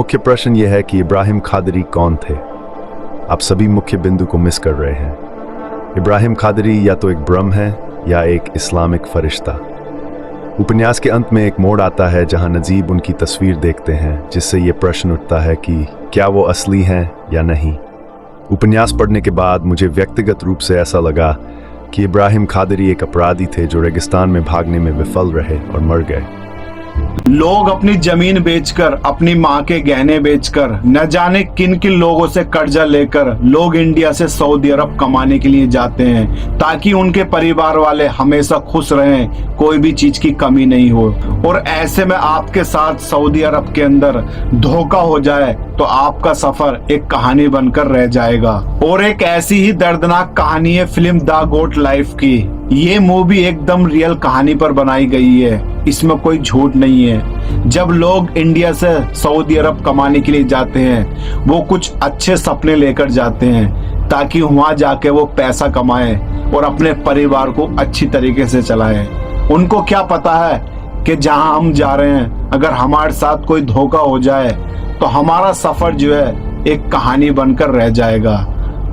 मुख्य प्रश्न यह है कि इब्राहिम कादरी कौन थे। आप सभी मुख्य बिंदु को मिस कर रहे हैं। इब्राहिम कादरी या तो एक ब्रह्म है या एक इस्लामिक फरिश्ता। उपन्यास के अंत में एक मोड़ आता है जहां नजीब उनकी तस्वीर देखते हैं, जिससे ये प्रश्न उठता है कि क्या वो असली हैं या नहीं। उपन्यास पढ़ने के बाद मुझे व्यक्तिगत रूप से ऐसा लगा कि इब्राहिम कादरी एक अपराधी थे जो रेगिस्तान में भागने में विफल रहे और मर गए। लोग अपनी जमीन बेचकर, अपनी माँ के गहने बेचकर, न जाने किन किन लोगों से कर्जा लेकर लोग इंडिया से सऊदी अरब कमाने के लिए जाते हैं ताकि उनके परिवार वाले हमेशा खुश रहें, कोई भी चीज की कमी नहीं हो। और ऐसे में आपके साथ सऊदी अरब के अंदर धोखा हो जाए तो आपका सफर एक कहानी बनकर रह जाएगा। और एक ऐसी ही दर्दनाक कहानी है फिल्म द गोट लाइफ की। ये मूवी एकदम रियल कहानी पर बनाई गई है, इसमें कोई झूठ नहीं है। जब लोग इंडिया से सऊदी अरब कमाने के लिए जाते हैं, वो कुछ अच्छे सपने लेकर जाते हैं ताकि वहां जाके वो पैसा कमाएं और अपने परिवार को अच्छी तरीके से चलाएं। उनको क्या पता है कि जहां हम जा रहे हैं, अगर हमारे साथ कोई धोखा हो जाए तो हमारा सफर जो है एक कहानी बनकर रह जाएगा।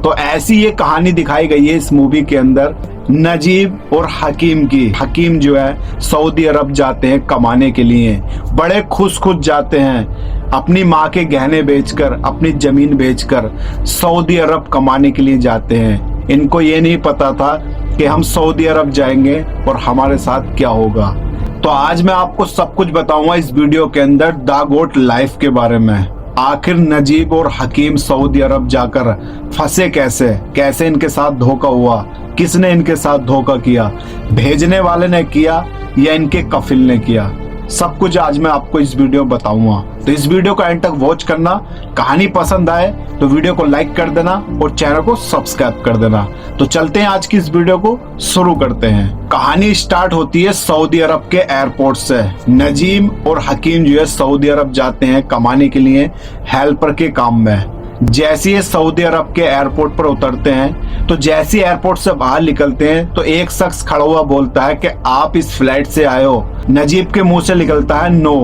तो ऐसी ये कहानी दिखाई गई है इस मूवी के अंदर नजीब और हकीम की। हकीम जो है सऊदी अरब जाते हैं कमाने के लिए, बड़े खुश जाते हैं, अपनी माँ के गहने बेचकर, अपनी जमीन बेचकर सऊदी अरब कमाने के लिए जाते हैं। इनको ये नहीं पता था कि हम सऊदी अरब जाएंगे और हमारे साथ क्या होगा। तो आज मैं आपको सब कुछ बताऊंगा इस वीडियो के अंदर द गोट लाइफ के बारे में। आखिर नजीब और हकीम सऊदी अरब जाकर फंसे कैसे, कैसे इनके साथ धोखा हुआ, किसने इनके साथ धोखा किया, भेजने वाले ने किया या इनके कफिल ने किया, सब कुछ आज मैं आपको इस वीडियो में बताऊंगा। तो इस वीडियो को एंड तक वॉच करना। कहानी पसंद आए तो वीडियो को लाइक कर देना और चैनल को सब्सक्राइब कर देना। तो चलते हैं, आज की इस वीडियो को शुरू करते हैं। कहानी स्टार्ट होती है सऊदी अरब के एयरपोर्ट से। नजीब और हकीम जो है सऊदी अरब जाते हैं कमाने के लिए हेल्पर के काम में। जैसे ही सऊदी अरब के एयरपोर्ट पर उतरते हैं तो जैसे एयरपोर्ट से बाहर निकलते हैं तो एक शख्स खड़ा हुआ बोलता है कि आप इस फ्लाइट से आए हो। नजीब के मुंह से निकलता है नो।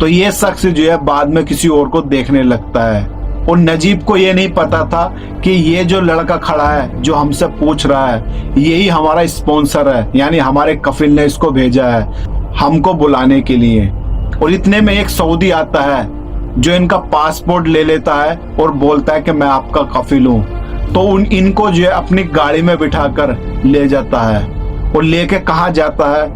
तो ये शख्स जो है बाद में किसी और को देखने लगता है और नजीब को ये नहीं पता था कि ये जो लड़का खड़ा है जो हमसे पूछ रहा है यही हमारा स्पॉन्सर है, यानी हमारे कफिल ने इसको भेजा है हमको बुलाने के लिए। और इतने में एक सऊदी आता है जो इनका पासपोर्ट ले लेता है और बोलता है कि मैं आपका कफिल हूँ। तो इनको जो है अपनी गाड़ी में बिठाकर ले जाता है और लेके कहाँ जाता है,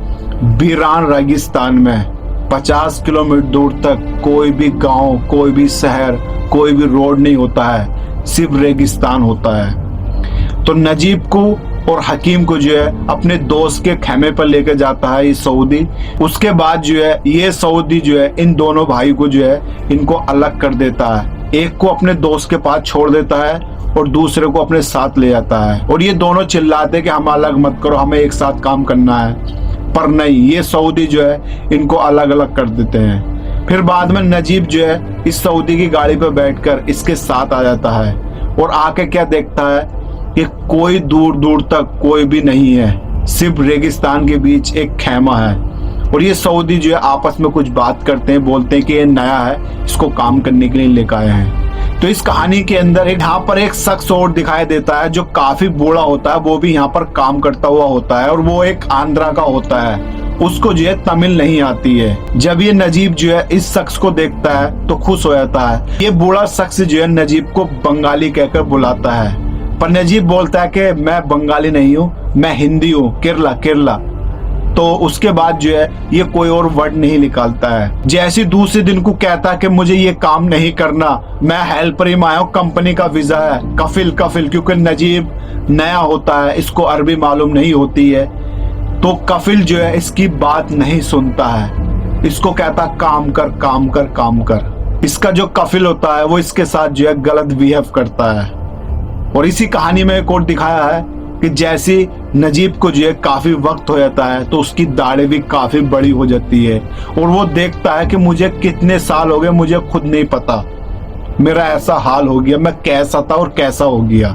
वीरान रेगिस्तान में। 50 किलोमीटर दूर तक कोई भी गांव, कोई भी शहर, कोई भी रोड नहीं होता है, सिर्फ रेगिस्तान होता है। तो नजीब को और हकीम को जो है अपने दोस्त के खेमे पर लेकर जाता है ये सऊदी। उसके बाद जो है ये सऊदी जो है इन दोनों भाई को जो है इनको अलग कर देता है। एक को अपने दोस्त के पास छोड़ देता है और दूसरे को अपने साथ ले जाता है। और ये दोनों चिल्लाते कि हम अलग मत करो, हमें एक साथ काम करना है। पर नहीं, ये सऊदी जो है इनको अलग अलग कर देते हैं। फिर बाद में नजीब जो है इस सऊदी की गाड़ी पर बैठकर इसके साथ आ जाता है और आके क्या देखता है कि कोई दूर दूर तक कोई भी नहीं है, सिर्फ रेगिस्तान के बीच एक खेमा है। और ये सऊदी जो है आपस में कुछ बात करते हैं, बोलते हैं कि ये नया है, इसको काम करने के लिए लेकर आए हैं। तो इस कहानी के अंदर यहाँ पर एक शख्स और दिखाई देता है जो काफी बूढ़ा होता है, वो भी यहाँ पर काम करता हुआ होता है और वो एक आंध्रा का होता है। उसको जो है तमिल नहीं आती है। जब ये नजीब जो है इस शख्स को देखता है तो खुश हो जाता है। ये बूढ़ा शख्स जो है नजीब को बंगाली कहकर बुलाता है, पर नजीब बोलता है कि मैं बंगाली नहीं हूँ, मैं हिंदी हूँ, केरला केरला। तो उसके बाद जो है ये कोई और वर्ड नहीं निकालता है। जैसे दूसरे दिन को कहता है कि मुझे ये काम नहीं करना, मैं हेल्पर ही आया हूँ, कंपनी का वीजा है, कफिल कफिल। क्योंकि नजीब नया होता है, इसको अरबी मालूम नहीं होती है, तो कफिल जो है इसकी बात नहीं सुनता है। इसको कहता काम कर काम कर काम कर। इसका जो कफिल होता है वो इसके साथ जो है गलत बिहेव करता है। और इसी कहानी में एक और दिखाया है कि जैसे नजीब को जो है काफी वक्त हो जाता है तो उसकी दाढ़ी भी काफी बड़ी हो जाती है और वो देखता है कि मुझे कितने साल हो गए, मुझे खुद नहीं पता, मेरा ऐसा हाल हो गया, मैं कैसा था और कैसा हो गया।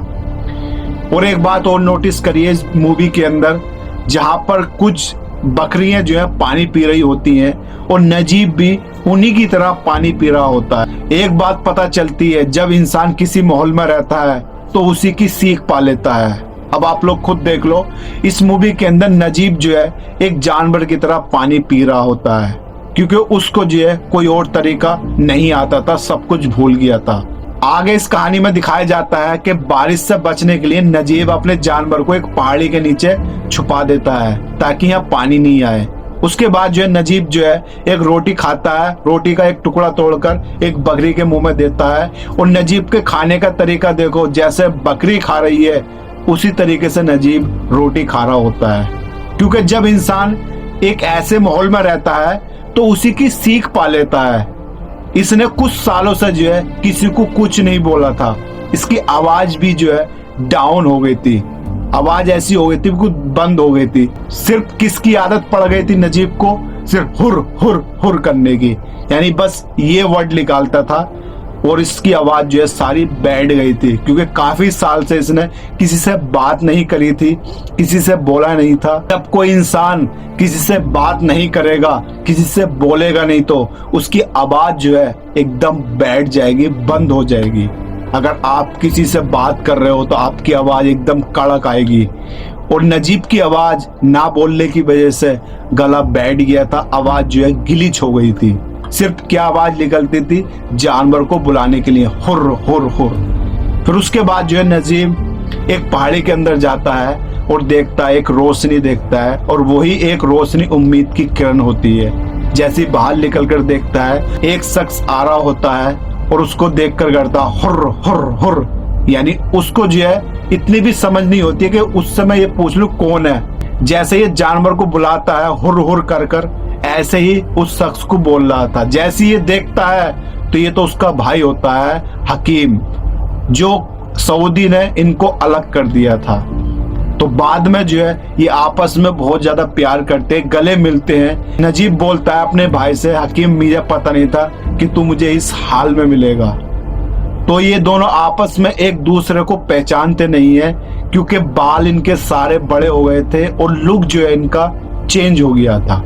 और एक बात और नोटिस करिए इस मूवी के अंदर, जहां पर कुछ बकरियां जो है पानी पी रही होती हैं और नजीब भी उन्हीं की तरह पानी पी रहा होता है। एक बात पता चलती है, जब इंसान किसी माहौल में रहता है तो उसी की सीख पा लेता है। अब आप लोग खुद देख लो, इस मूवी के अंदर नजीब जो है एक जानवर की तरह पानी पी रहा होता है, क्योंकि उसको जो है कोई और तरीका नहीं आता था, सब कुछ भूल गया था। आगे इस कहानी में दिखाया जाता है कि बारिश से बचने के लिए नजीब अपने जानवर को एक पहाड़ी के नीचे छुपा देता है ताकि यहाँ पानी नहीं आए। उसके बाद जो है नजीब जो है एक रोटी खाता है, रोटी का एक टुकड़ा तोड़कर एक बकरी के मुंह में देता है। और नजीब के खाने का तरीका देखो, जैसे बकरी खा रही है उसी तरीके से नजीब रोटी खा रहा होता है। क्योंकि जब इंसान एक ऐसे माहौल में रहता है तो उसी की सीख पा लेता है। इसने कुछ सालों से जो है किसी को कुछ नहीं बोला था, इसकी आवाज भी जो है डाउन हो गई थी, आवाज ऐसी हो गई थी कुछ बंद हो गई थी। सिर्फ किसकी आदत पड़ गई थी नजीब को, सिर्फ हुर हुर हुर करने की, यानी बस ये वर्ड निकालता था और इसकी आवाज जो है सारी बैठ गई थी। क्योंकि काफी साल से इसने किसी से बात नहीं करी थी, किसी से बोला नहीं था। जब कोई इंसान किसी से बात नहीं करेगा, किसी से बोलेगा नहीं, तो उसकी आवाज जो है एकदम बैठ जाएगी, बंद हो जाएगी। अगर आप किसी से बात कर रहे हो तो आपकी आवाज एकदम कड़क आएगी। और नजीब की आवाज ना बोलने की वजह से गला बैठ गया था, आवाज जो है गिलिच हो गई थी। सिर्फ क्या आवाज निकलती थी, जानवर को बुलाने के लिए, हुर हुर हुर। फिर उसके बाद जो है नजीब एक पहाड़ी के अंदर जाता है और देखता है, एक रोशनी देखता है, और वही एक रोशनी उम्मीद की किरण होती है। जैसे बाहर निकल कर देखता है, एक शख्स आ रहा होता है और उसको देख कर करता हुर हुर हुर, यानी उसको जो है इतनी भी समझ नहीं होती है कि उस समय ये पूछ लूं कौन है। जैसे ये जानवर को बुलाता है हुर हुर कर कर, ऐसे ही उस शख्स को बोल रहा था। जैसे ये देखता है तो ये तो उसका भाई होता है हकीम, जो सऊदी ने इनको अलग कर दिया था। तो बाद में जो है ये आपस में बहुत ज्यादा प्यार करते, गले मिलते हैं। नजीब बोलता है अपने भाई से, हकीम मुझे पता नहीं था कि तू मुझे इस हाल में मिलेगा। तो ये दोनों आपस में एक दूसरे को पहचानते नहीं है, क्योंकि बाल इनके सारे बड़े हो गए थे और लुक जो है इनका चेंज हो गया था।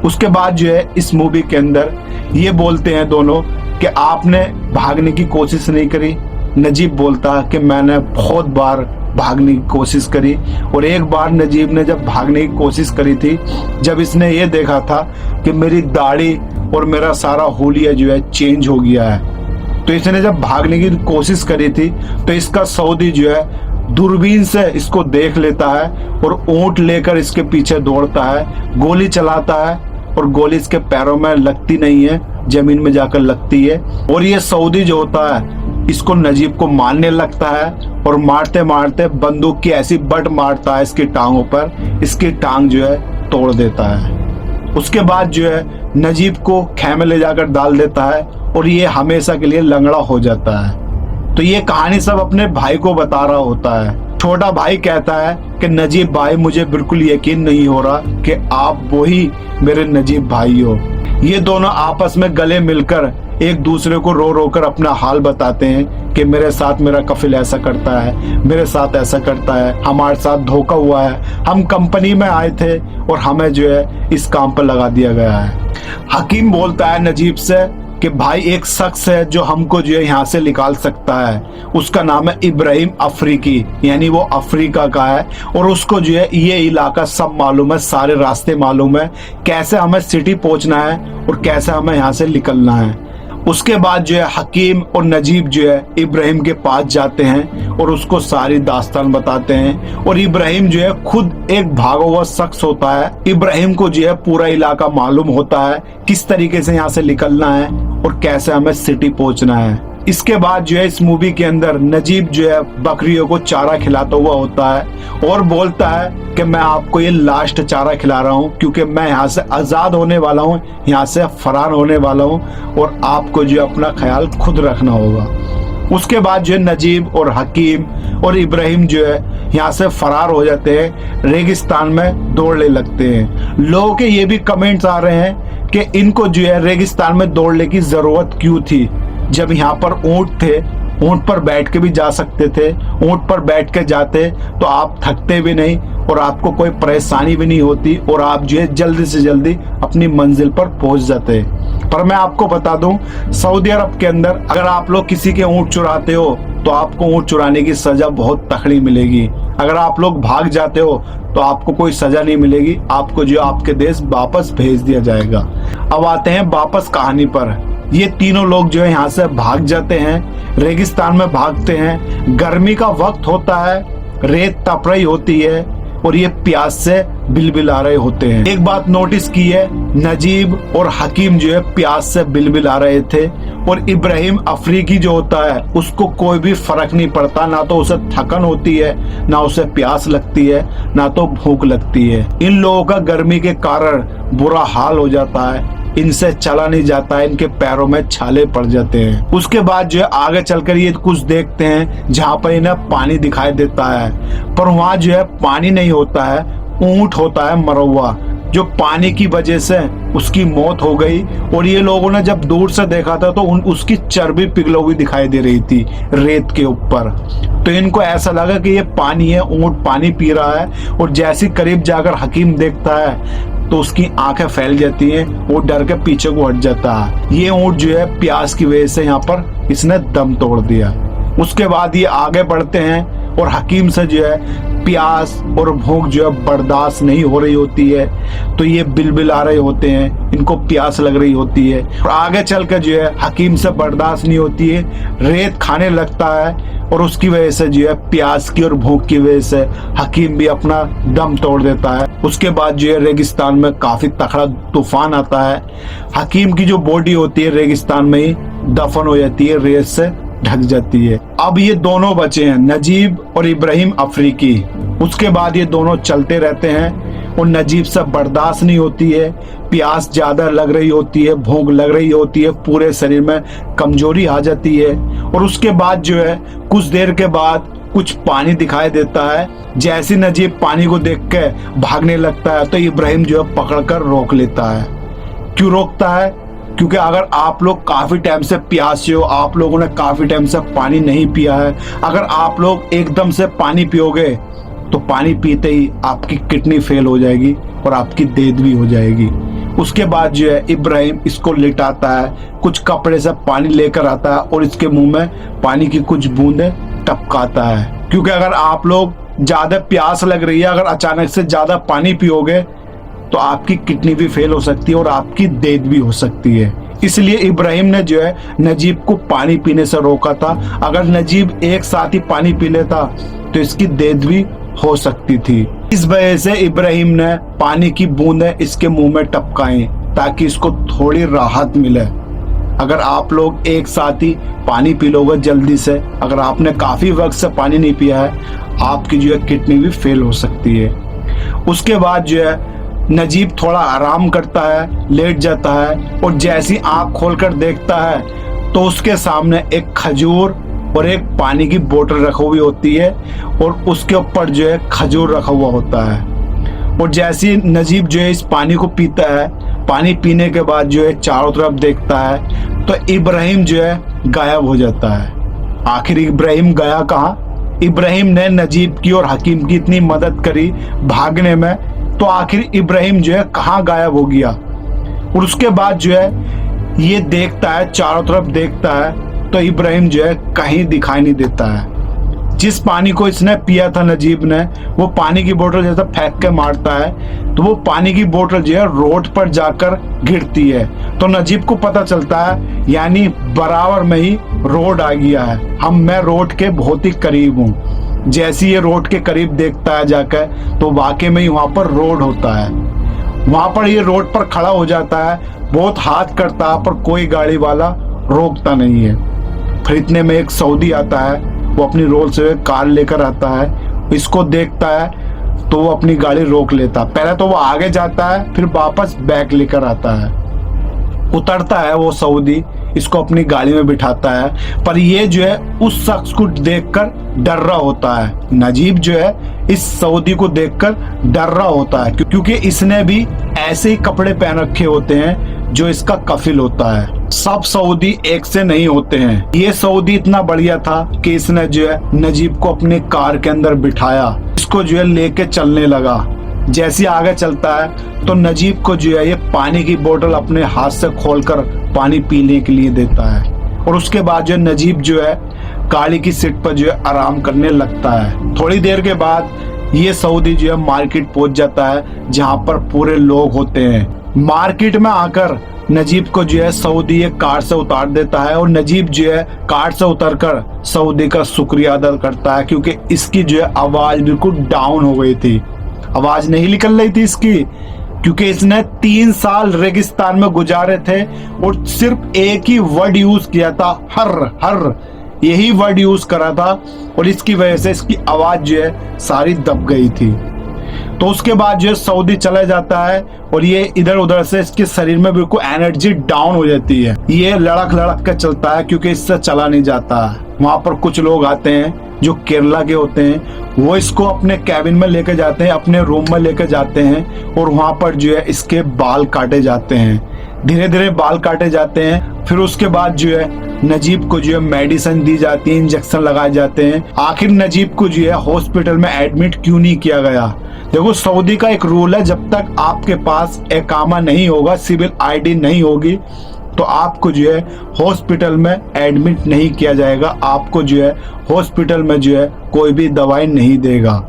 उसके बाद जो है इस मूवी के अंदर ये बोलते हैं दोनों कि आपने भागने की कोशिश नहीं करी। नजीब बोलता कि मैंने बहुत बार भागने की कोशिश करी, और एक बार नजीब ने जब भागने की कोशिश करी थी, जब इसने ये देखा था कि मेरी दाढ़ी और मेरा सारा हुलिया जो है चेंज हो गया है, तो इसने जब भागने की कोशिश करी थी तो इसका सऊदी जो है दूरबीन से इसको देख लेता है और ऊंट लेकर इसके पीछे दौड़ता है, गोली चलाता है, और गोली इसके पैरों में लगती नहीं है, जमीन में जाकर लगती है। और ये सऊदी जो होता है इसको नजीब को मारने लगता है, और मारते मारते बंदूक की ऐसी बट मारता है इसकी टांगों पर, इसकी टांग जो है तोड़ देता है। उसके बाद जो है नजीब को खेमे ले जाकर डाल देता है और ये हमेशा के लिए लंगड़ा हो जाता है। तो ये कहानी सब अपने भाई को बता रहा होता है। छोटा भाई कहता है कि नजीब भाई, मुझे बिल्कुल यकीन नहीं हो रहा कि आप वही मेरे नजीब भाई हो। ये दोनों आपस में गले मिलकर एक दूसरे को रो रो कर अपना हाल बताते हैं कि मेरे साथ मेरा कफिल ऐसा करता है, मेरे साथ ऐसा करता है, हमारे साथ धोखा हुआ है, हम कंपनी में आए थे और हमें जो है इस काम पर लगा दिया गया है। हकीम बोलता है नजीब से कि भाई एक शख्स है जो हमको जो है यहाँ से निकाल सकता है, उसका नाम है इब्राहिम अफ्रीकी, यानी वो अफ्रीका का है, और उसको जो है ये इलाका सब मालूम है, सारे रास्ते मालूम है, कैसे हमें सिटी पहुंचना है और कैसे हमें यहाँ से निकलना है। उसके बाद जो है हकीम और नजीब जो है इब्राहिम के पास जाते हैं और उसको सारी दास्तान बताते हैं, और इब्राहिम जो है खुद एक भागा हुआ शख्स होता है। इब्राहिम को जो है पूरा इलाका मालूम होता है, किस तरीके से यहाँ से निकलना है और कैसे हमें सिटी पहुंचना है। इसके बाद जो है इस मूवी के अंदर नजीब जो है बकरियों को चारा खिलाता हुआ होता है और बोलता है कि मैं आपको ये लास्ट चारा खिला रहा हूँ, क्योंकि मैं यहाँ से आज़ाद होने वाला हूँ, यहाँ से फरार होने वाला हूँ, और आपको जो अपना ख्याल खुद रखना होगा। उसके बाद जो है नजीब और हकीम और इब्राहिम जो है यहाँ से फरार हो जाते हैं, रेगिस्तान में दौड़ने लगते हैं। लोगों के ये भी कमेंट्स आ रहे हैं कि इनको जो है रेगिस्तान में दौड़ने की ज़रूरत क्यों थी, जब यहाँ पर ऊँट थे, ऊँट पर बैठ के भी जा सकते थे। ऊँट पर बैठ के जाते तो आप थकते भी नहीं और आपको कोई परेशानी भी नहीं होती और आप जो है जल्दी से जल्दी अपनी मंजिल पर पहुंच जाते हैं। पर मैं आपको बता दूं, सऊदी अरब के अंदर अगर आप लोग किसी के ऊंट चुराते हो तो आपको ऊंट चुराने की सजा बहुत तगड़ी मिलेगी। अगर आप लोग भाग जाते हो तो आपको कोई सजा नहीं मिलेगी, आपको जो आपके देश वापस भेज दिया जाएगा। अब आते हैं वापस कहानी पर। ये तीनों लोग जो है यहाँ से भाग जाते हैं, रेगिस्तान में भागते हैं। गर्मी का वक्त होता है, रेत तप रही होती है और ये प्यास से बिलबिला रहे होते हैं। एक बात नोटिस की है, नजीब और हकीम जो है प्यास से बिलबिला रहे थे और इब्राहिम अफ्रीकी जो होता है उसको कोई भी फर्क नहीं पड़ता, ना तो उसे थकन होती है, ना उसे प्यास लगती है, ना तो भूख लगती है। इन लोगों का गर्मी के कारण बुरा हाल हो जाता है, इनसे चला नहीं जाता है, इनके पैरों में छाले पड़ जाते हैं। उसके बाद जो है आगे चलकर ये कुछ देखते हैं जहाँ पर इन्हें पानी दिखाई देता है, पर वहाँ जो है पानी नहीं होता है, ऊंट होता है मरा हुआ, जो पानी की वजह से उसकी मौत हो गई। और ये लोगों ने जब दूर से देखा था तो उसकी चर्बी पिघली हुई दिखाई दे रही थी रेत के ऊपर। तो इनको ऐसा लगा कि ये पानी है, ऊंट पानी पी रहा है। और जैसे करीब जाकर हकीम देखता है तो उसकी आंखें फैल जाती हैं, वो डर के पीछे को हट जाता है। ये ऊंट जो है प्यास की वजह से यहाँ पर इसने दम तोड़ दिया। उसके बाद ये आगे बढ़ते हैं और हकीम से जो है प्यास और भूख जो है बर्दाश्त नहीं हो रही होती है, तो ये बिलबिला रहे होते हैं, इनको प्यास लग रही होती है। और आगे चलकर जो है हकीम से बर्दाश्त नहीं होती है, रेत खाने लगता है और उसकी वजह से जो है प्यास की और भूख की वजह से हकीम भी अपना दम तोड़ देता है। उसके बाद जो है रेगिस्तान में काफी तगड़ा तूफान आता है। हकीम की जो बॉडी होती है रेगिस्तान में ही दफन हो जाती है, रेत से ढक जाती है। अब ये दोनों बचे हैं, नजीब और इब्राहिम अफ्रीकी। उसके बाद ये दोनों चलते रहते हैं और नजीब से बर्दाश्त नहीं होती है, प्यास ज्यादा लग रही होती है, भूख लग रही होती है, पूरे शरीर में कमजोरी आ जाती है। और उसके बाद जो है कुछ देर के बाद कुछ पानी दिखाई देता है। जैसे नजीब पानी को देख के भागने लगता है तो इब्राहिम जो है पकड़कर रोक लेता है। क्यों रोकता है? क्योंकि अगर आप लोग काफी टाइम से प्यासे हो, आप लोगों ने काफी टाइम से पानी नहीं पिया है, अगर आप लोग एकदम से पानी पियोगे तो पानी पीते ही आपकी किडनी फेल हो जाएगी और आपकी डेथ भी हो जाएगी। उसके बाद जो है इब्राहिम इसको लिटाता है, कुछ कपड़े से पानी लेकर आता है और इसके मुंह में पानी की कुछ बूंदें टपकाता है। क्योंकि अगर आप लोग ज्यादा प्यास लग रही है, अगर अचानक से ज्यादा पानी पियोगे तो आपकी किडनी भी फेल हो सकती है और आपकी डेथ भी हो सकती है। इसलिए इब्राहिम ने जो है नजीब को पानी पीने से रोका था। अगर नजीब एक साथ ही पानी पी लेता तो इसकी डेथ भी हो सकती थी। इस वजह से इब्राहिम ने पानी की बूंदें इसके मुंह में टपकाई ताकि इसको थोड़ी राहत मिले। अगर आप लोग एक साथ ही पानी पी लोगे जल्दी से, अगर आपने काफी वक्त से पानी नहीं पिया है, आपकी जो है किडनी भी फेल हो सकती है। उसके बाद जो है नजीब थोड़ा आराम करता है, लेट जाता है और जैसी आंख खोलकर देखता है तो उसके सामने एक खजूर और एक पानी की बोतल रखी हुई होती है और उसके ऊपर जो है खजूर रखा हुआ होता है। और जैसे नजीब जो है इस पानी को पीता है, पानी पीने के बाद जो है चारों तरफ देखता है तो इब्राहिम जो है गायब हो जाता है। आखिर इब्राहिम गया कहाँ? इब्राहिम ने नजीब की और हकीम की इतनी मदद करी भागने में, तो आखिर इब्राहिम जो है कहाँ गायब हो गया? और उसके बाद जो है ये देखता है, चारों तरफ देखता है तो इब्राहिम जो है कहीं दिखाई नहीं देता है। जिस पानी को इसने पिया था नजीब ने, वो पानी की बोतल जैसा फेंक के मारता है तो वो पानी की बोतल जो है रोड पर जाकर गिरती है। तो नजीब को पता चलता है यानी बराबर में ही रोड आ गया है, मैं रोड के बहुत ही करीब हूँ। जैसे ये रोड के करीब देखता है जाकर तो वाकई में ही वहां पर रोड होता है। वहां पर ये रोड पर खड़ा हो जाता है, बहुत हाथ करता है पर कोई गाड़ी वाला रोकता नहीं है। फिर इतने में एक सऊदी आता है, वो अपनी रोल्स रॉयस कार लेकर आता है, इसको देखता है तो वो अपनी गाड़ी रोक लेता। पहले तो वो आगे जाता है फिर वापस बैक लेकर आता है। उतरता है वो सऊदी, इसको अपनी गाड़ी में बिठाता है, पर ये जो है उस शख्स को देखकर डर रहा होता है। नजीब जो है इस सऊदी को देखकर डर रहा होता है क्योंकि इसने भी ऐसे ही कपड़े पहन रखे होते हैं जो इसका कफिल होता है। सब सऊदी एक से नहीं होते हैं। ये सऊदी इतना बढ़िया था कि इसने जो है नजीब को अपने कार के अंदर बिठाया, इसको जो है लेके चलने लगा। जैसे आगे चलता है तो नजीब को जो है ये पानी की बोतल अपने हाथ से खोलकर पानी पीने के लिए देता है, और उसके बाद जो नजीब जो है गाड़ी की सीट पर जो है आराम करने लगता है। थोड़ी देर के बाद ये सऊदी जो है मार्केट पहुंच जाता है जहां पर पूरे लोग होते हैं। मार्केट में आकर नजीब को जो है सऊदी एक कार से उतार देता है, और नजीब जो है कार से उतरकर सऊदी का शुक्रिया अदा करता है, क्योंकि इसकी जो है आवाज बिल्कुल डाउन हो गई थी, आवाज नहीं निकल रही थी इसकी, क्योंकि इसने 3 साल रेगिस्तान में गुजारे थे और सिर्फ एक ही वर्ड यूज किया था, हर यही वर्ड यूज करा था, और इसकी वजह से इसकी आवाज जो है सारी दब गई थी। तो उसके बाद जो है सऊदी चला जाता है, और ये इधर उधर से इसके शरीर में बिल्कुल एनर्जी डाउन हो जाती है। ये लड़क कर चलता है क्योंकि इससे चला नहीं जाता है। वहां पर कुछ लोग आते हैं जो केरला के होते हैं, वो इसको अपने कैबिन में लेके जाते हैं, अपने रूम में लेके जाते हैं, और वहां पर जो है इसके बाल काटे जाते हैं। धीरे धीरे बाल काटे जाते हैं। फिर उसके बाद जो है नजीब को जो है मेडिसिन दी जाती है, इंजेक्शन लगाए जाते हैं। आखिर नजीब को जो है हॉस्पिटल में एडमिट क्यों नहीं किया गया? देखो, सऊदी का एक रूल है, जब तक आपके पास इकामा नहीं होगा, सिविल आईडी नहीं होगी, तो आपको जो है हॉस्पिटल में एडमिट नहीं किया जाएगा। आपको जो है हॉस्पिटल में जो है कोई भी दवाई नहीं देगा।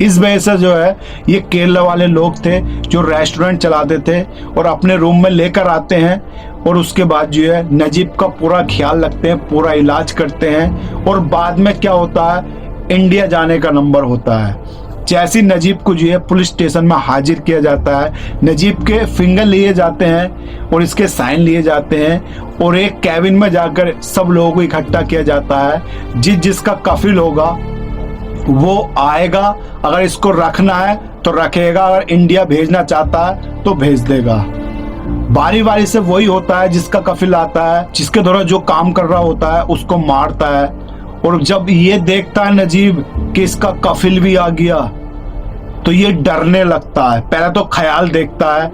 इस वजह से जो है ये केरला वाले लोग थे जो रेस्टोरेंट चलाते थे और अपने रूम में लेकर आते हैं, और उसके बाद जो है नजीब का पूरा ख्याल रखते हैं, पूरा इलाज करते हैं, और बाद में क्या होता है, इंडिया जाने का नंबर होता है। जैसे नजीब को जो है पुलिस स्टेशन में हाजिर किया जाता है, नजीब के फिंगर लिए जाते हैं और इसके साइन लिए जाते हैं, और एक कैबिन में जाकर सब लोगों को इकट्ठा किया जाता है। जिसका कफिल होगा वो आएगा, अगर इसको रखना है तो रखेगा, अगर इंडिया भेजना चाहता है तो भेज देगा। बारी बारी से वही होता है जिसका कफिल आता है, जिसके द्वारा जो काम कर रहा होता है उसको मारता है। और जब ये देखता है नजीब कि इसका कफिल भी आ गया, तो ये डरने लगता है। पहले तो ख्याल देखता है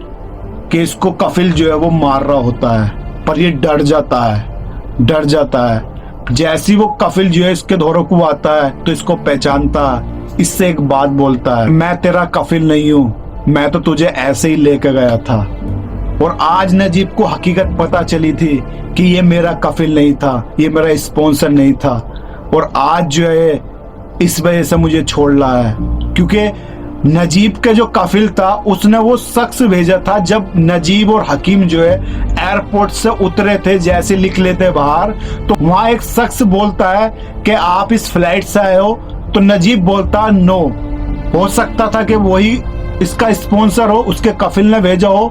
कि इसको कफिल जो है वो मार रहा होता है, पर ये डर जाता है। जैसी वो कफिल जो है इसके दौरों को आता है तो इसको पहचानता है, इससे एक बात बोलता है, मैं तेरा कफिल नहीं हूँ, मैं तो तुझे ऐसे ही लेकर गया था। और आज नजीब को हकीकत पता चली थी कि ये मेरा कफिल नहीं था, ये मेरा स्पॉन्सर नहीं था, और आज जो है इस वजह से मुझे छोड़ रहा है। क्योंकि नजीब के जो कफिल था उसने वो शख्स भेजा था, जब नजीब और हकीम जो है एयरपोर्ट से उतरे थे, जैसे लिख लेते बाहर, तो वहां एक शख्स बोलता है कि आप इस फ्लाइट से आए हो, तो नजीब बोलता नो, हो सकता था कि वही इसका स्पॉन्सर हो, उसके कफिल ने भेजा हो,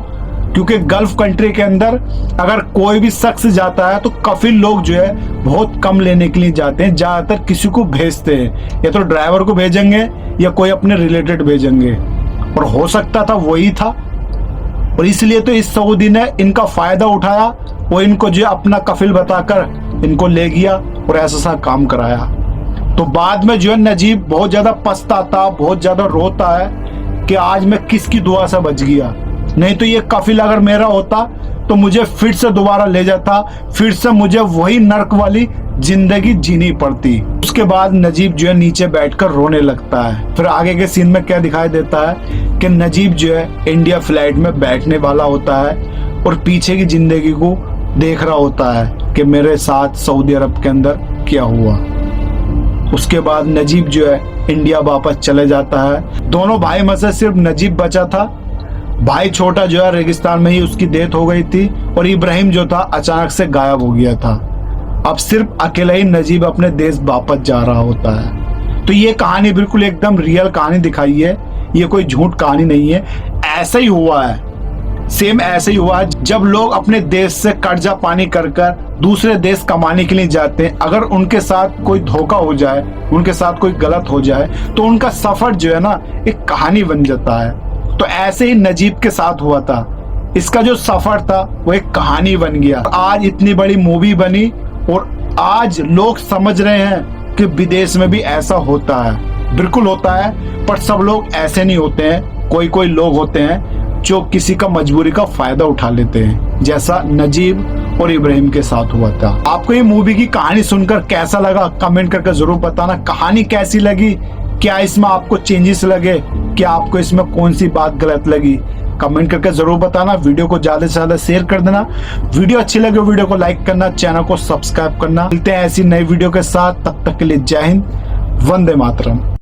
क्योंकि गल्फ कंट्री के अंदर अगर कोई भी शख्स जाता है तो कफिल लोग जो है बहुत कम लेने के लिए जाते हैं, ज्यादातर किसी को भेजते हैं, या तो ड्राइवर को भेजेंगे या कोई अपने रिलेटेड भेजेंगे, और हो सकता था वही था। और इसलिए तो इस सऊदी ने इनका फायदा उठाया, वो इनको जो अपना कफिल बताकर इनको ले गया और ऐसा काम कराया। तो बाद में जो है नजीब बहुत ज्यादा पछताता, बहुत ज्यादा रोता है कि आज मैं किसकी दुआ से बच गया, नहीं तो ये कफिल अगर मेरा होता तो मुझे फिर से दोबारा ले जाता, फिर से मुझे वही नर्क वाली जिंदगी जीनी पड़ती। उसके बाद नजीब जो है नीचे बैठकर रोने लगता है। फिर आगे के सीन में क्या दिखाई देता है कि नजीब जो है इंडिया फ्लाइट में बैठने वाला होता है और पीछे की जिंदगी को देख रहा होता है कि मेरे साथ सऊदी अरब के अंदर क्या हुआ। उसके बाद नजीब जो है इंडिया वापस चले जाता है। दोनों भाई में से सिर्फ नजीब बचा था। भाई छोटा जो है रेगिस्तान में ही उसकी डेथ हो गई थी, और इब्राहिम जो था अचानक से गायब हो गया था। अब सिर्फ अकेला ही नजीब अपने देश वापस जा रहा होता है। तो ये कहानी बिल्कुल एकदम रियल कहानी दिखाई है, ये कोई झूठ कहानी नहीं है, ऐसा ही हुआ है, सेम ऐसे ही हुआ है। जब लोग अपने देश से कर्जा पानी कर दूसरे देश कमाने के लिए जाते हैं, अगर उनके साथ कोई धोखा हो जाए, उनके साथ कोई गलत हो जाए, तो उनका सफर जो है ना एक कहानी बन जाता है। तो ऐसे ही नजीब के साथ हुआ था, इसका जो सफर था वो एक कहानी बन गया। आज इतनी बड़ी मूवी बनी और आज लोग समझ रहे हैं कि विदेश में भी ऐसा होता है। बिल्कुल होता है, पर सब लोग ऐसे नहीं होते हैं। कोई कोई लोग होते हैं जो किसी का मजबूरी का फायदा उठा लेते हैं, जैसा नजीब और इब्राहिम के साथ हुआ था। आपको ये मूवी की कहानी सुनकर कैसा लगा कमेंट करके जरूर बताना। कहानी कैसी लगी, क्या इसमें आपको चेंजेस लगे, क्या आपको इसमें कौन सी बात गलत लगी, कमेंट करके जरूर बताना। वीडियो को ज्यादा से ज्यादा शेयर कर देना। वीडियो अच्छी लगे वीडियो को लाइक करना, चैनल को सब्सक्राइब करना। मिलते हैं ऐसी नई वीडियो के साथ, तब तक के लिए जय हिंद, वंदे मातरम।